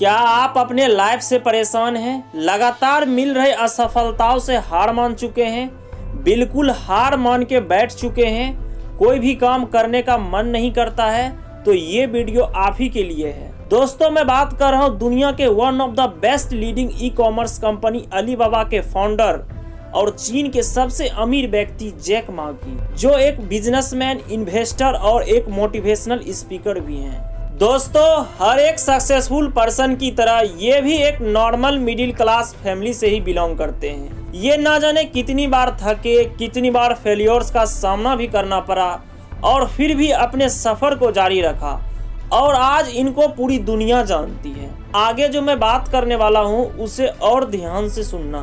क्या आप अपने लाइफ से परेशान हैं? लगातार मिल रहे असफलताओं से हार मान चुके हैं? बिल्कुल हार मान के बैठ चुके हैं? कोई भी काम करने का मन नहीं करता है? तो ये वीडियो आप ही के लिए है। दोस्तों, मैं बात कर रहा हूँ दुनिया के one of the best leading e commerce company Alibaba के फाउंडर और चीन के सबसे अमीर व्यक्ति जैक मा की, जो एक बिजनेसमैन, इन्वेस्टर और एक मोटिवेशनल स्पीकर भी हैं। दोस्तों, हर एक सक्सेसफुल पर्सन की तरह ये भी एक नॉर्मल मिडिल क्लास फैमिली से ही बिलोंग करते हैं। ये ना जाने कितनी बार थके, कितनी बार फेलियर्स का सामना भी करना पड़ा और फिर भी अपने सफर को जारी रखा और आज इनको पूरी दुनिया जानती है। आगे जो मैं बात करने वाला हूँ उसे और ध्यान से सुनना।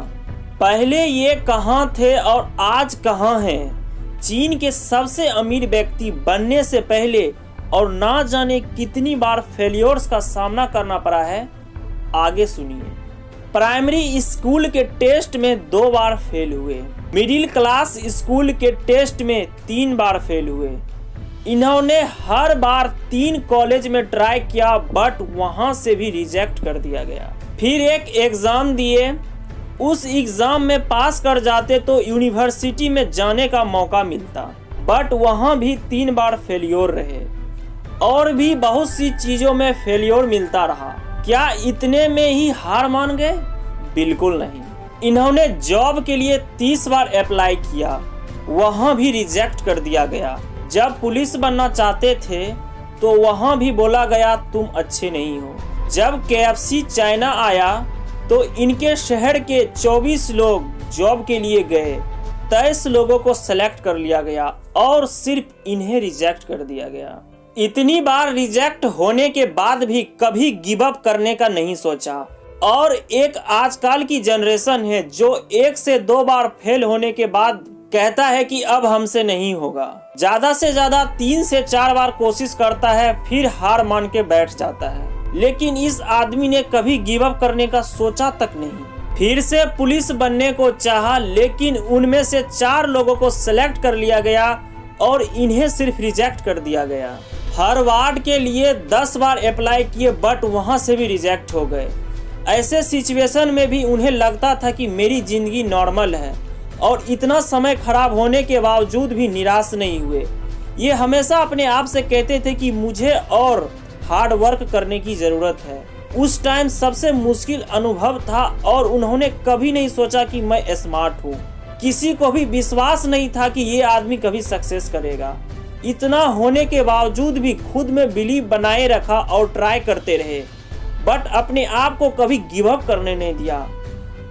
पहले ये कहाँ थे और आज कहाँ हैं? चीन के सबसे अमीर व्यक्ति बनने से पहले और ना जाने कितनी बार फेलियर्स का सामना करना पड़ा है, आगे सुनिए। प्राइमरी स्कूल के टेस्ट में 2 बार फेल हुए, मिडिल क्लास स्कूल के टेस्ट में 3 बार फेल हुए। इन्होंने हर बार 3 कॉलेज में ट्राई किया बट वहां से भी रिजेक्ट कर दिया गया। फिर एक एग्जाम दिए, उस एग्जाम में पास कर जाते तो यूनिवर्सिटी में जाने का मौका मिलता बट वहां भी 3 बार फेलियर रहे और भी बहुत सी चीजों में फेलियर मिलता रहा। क्या इतने में ही हार मान गए? बिल्कुल नहीं। इन्होंने जॉब के लिए 30 बार अप्लाई किया, वहां भी रिजेक्ट कर दिया गया। जब पुलिस बनना चाहते थे तो वहां भी बोला गया तुम अच्छे नहीं हो। जब KFC चाइना आया तो इनके शहर के 24 लोग जॉब के लिए गए, 23 लोगों को सेलेक्ट कर लिया गया और सिर्फ इन्हें रिजेक्ट कर दिया गया। इतनी बार रिजेक्ट होने के बाद भी कभी गिव अप करने का नहीं सोचा। और एक आजकल की जनरेशन है जो 1 से 2 बार फेल होने के बाद कहता है कि अब हमसे नहीं होगा। ज्यादा से ज्यादा 3 से 4 बार कोशिश करता है, फिर हार मान के बैठ जाता है। लेकिन इस आदमी ने कभी गिव अप करने का सोचा तक नहीं। फिर से पुलिस बनने को चाहा, लेकिन उनमें से 4 लोगों को सिलेक्ट कर लिया गया और इन्हें सिर्फ रिजेक्ट कर दिया गया। हार्वर्ड के लिए 10 बार अप्लाई किए बट वहां से भी रिजेक्ट हो गए। ऐसे सिचुएशन में भी उन्हें लगता था कि मेरी जिंदगी नॉर्मल है और इतना समय खराब होने के बावजूद भी निराश नहीं हुए। ये हमेशा अपने आप से कहते थे कि मुझे और हार्ड वर्क करने की ज़रूरत है। उस टाइम सबसे मुश्किल अनुभव था और उन्होंने कभी नहीं सोचा कि मैं स्मार्ट हूँ। किसी को भी विश्वास नहीं था कि ये आदमी कभी सक्सेस करेगा। इतना होने के बावजूद भी खुद में बिलीव बनाए रखा और ट्राई करते रहे बट अपने आप को कभी गिव अप करने नहीं दिया।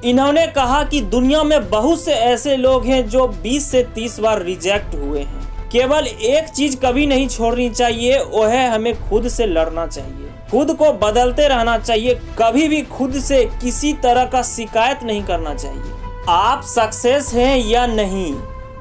इन्होंने कहा कि दुनिया में बहुत से ऐसे लोग हैं जो 20 से 30 बार रिजेक्ट हुए हैं। केवल एक चीज कभी नहीं छोड़नी चाहिए, वो है हमें खुद से लड़ना चाहिए, खुद को बदलते रहना चाहिए। कभी भी खुद से किसी तरह का शिकायत नहीं करना चाहिए। आप सक्सेस हैं या नहीं,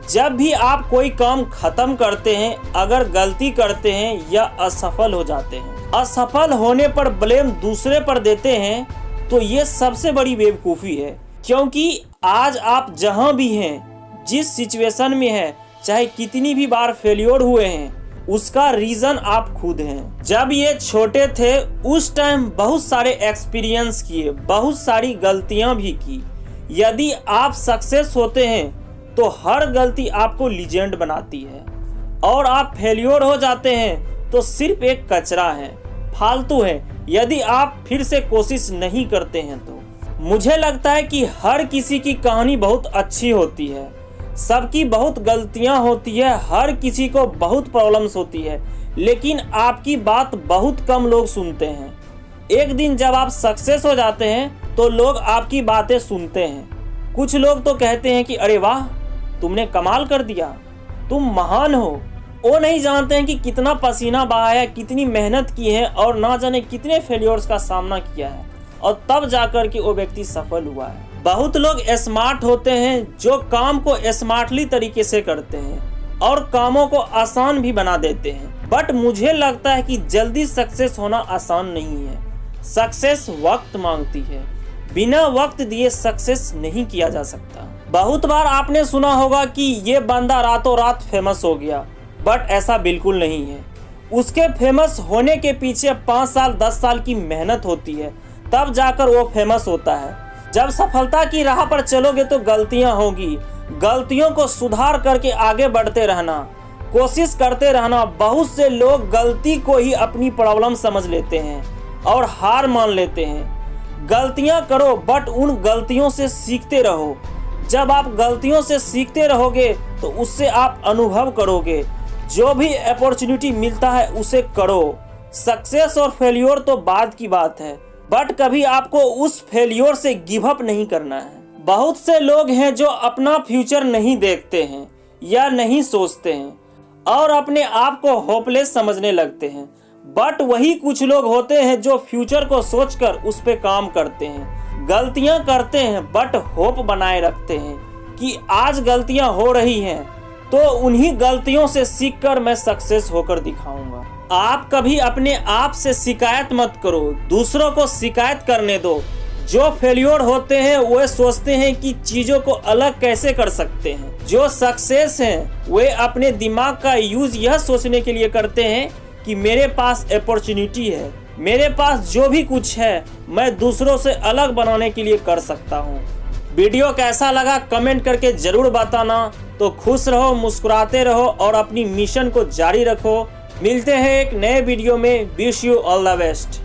जब भी आप कोई काम खत्म करते हैं, अगर गलती करते हैं या असफल हो जाते हैं, असफल होने पर ब्लेम दूसरे पर देते हैं तो ये सबसे बड़ी बेवकूफ़ी है। क्योंकि आज आप जहां भी हैं, जिस सिचुएशन में हैं, चाहे कितनी भी बार फेलियर हुए हैं, उसका रीज़न आप खुद हैं। जब ये छोटे थे उस टाइम बहुत सारे एक्सपीरियंस किए, बहुत सारी गलतियां भी की। यदि आप सक्सेस होते हैं तो हर गलती आपको लीजेंड बनाती है और आप फेलियर हो जाते हैं तो सिर्फ एक कचरा है, फालतू है। यदि आप फिर से कोशिश नहीं करते हैं तो मुझे लगता है कि हर किसी की कहानी बहुत अच्छी होती है, सबकी बहुत गलतियां होती है, हर किसी को बहुत प्रॉब्लम्स होती है, लेकिन आपकी बात बहुत कम लोग सुनते हैं। एक दिन जब आप सक्सेस हो जाते हैं तो लोग आपकी बातें सुनते हैं। कुछ लोग तो कहते हैं कि अरे वाह, तुमने कमाल कर दिया, तुम महान हो। वो नहीं जानते हैं कि कितना पसीना बहाया है, कितनी मेहनत की है और ना जाने कितने फेलियर्स का सामना किया है और तब जाकर के वो व्यक्ति सफल हुआ है। बहुत लोग स्मार्ट होते हैं जो काम को स्मार्टली तरीके से करते हैं और कामों को आसान भी बना देते हैं। बट मुझे लगता है कि जल्दी सक्सेस होना आसान नहीं है। सक्सेस वक्त मांगती है, बिना वक्त दिए सक्सेस नहीं किया जा सकता। बहुत बार आपने सुना होगा कि ये बंदा रातों रात फेमस हो गया, बट ऐसा बिल्कुल नहीं है। उसके फेमस होने के पीछे 5 साल 10 साल की मेहनत होती है, तब जाकर वो फेमस होता है। जब सफलता की राह पर चलोगे तो गलतियां होंगी, गलतियों को सुधार करके आगे बढ़ते रहना, कोशिश करते रहना। बहुत से लोग गलती को ही अपनी प्रॉब्लम समझ लेते हैं और हार मान लेते हैं। गलतियां करो बट उन गलतियों से सीखते रहो। जब आप गलतियों से सीखते रहोगे तो उससे आप अनुभव करोगे। जो भी अपॉर्चुनिटी मिलता है उसे करो। सक्सेस और फेल्योर तो बाद की बात है, बट कभी आपको उस फेल्योर से गिव अप नहीं करना है। बहुत से लोग हैं जो अपना फ्यूचर नहीं देखते हैं या नहीं सोचते हैं और अपने आप को होपलेस समझने लगते हैं। बट वही कुछ लोग होते हैं जो फ्यूचर को सोचकर उस पे काम करते हैं, गलतियां करते हैं बट होप बनाए रखते हैं कि आज गलतियां हो रही हैं तो उन्हीं गलतियों से सीखकर मैं सक्सेस होकर दिखाऊंगा। आप कभी अपने आप से शिकायत मत करो, दूसरों को शिकायत करने दो। जो फेल्योर होते हैं वे सोचते हैं कि चीजों को अलग कैसे कर सकते हैं। जो सक्सेस हैं वे अपने दिमाग का यूज यह सोचने के लिए करते हैं कि मेरे पास अपॉर्चुनिटी है, मेरे पास जो भी कुछ है मैं दूसरों से अलग बनाने के लिए कर सकता हूँ। वीडियो कैसा लगा कमेंट करके जरूर बताना। तो खुश रहो, मुस्कुराते रहो और अपनी मिशन को जारी रखो। मिलते हैं एक नए वीडियो में। Wish you all the best.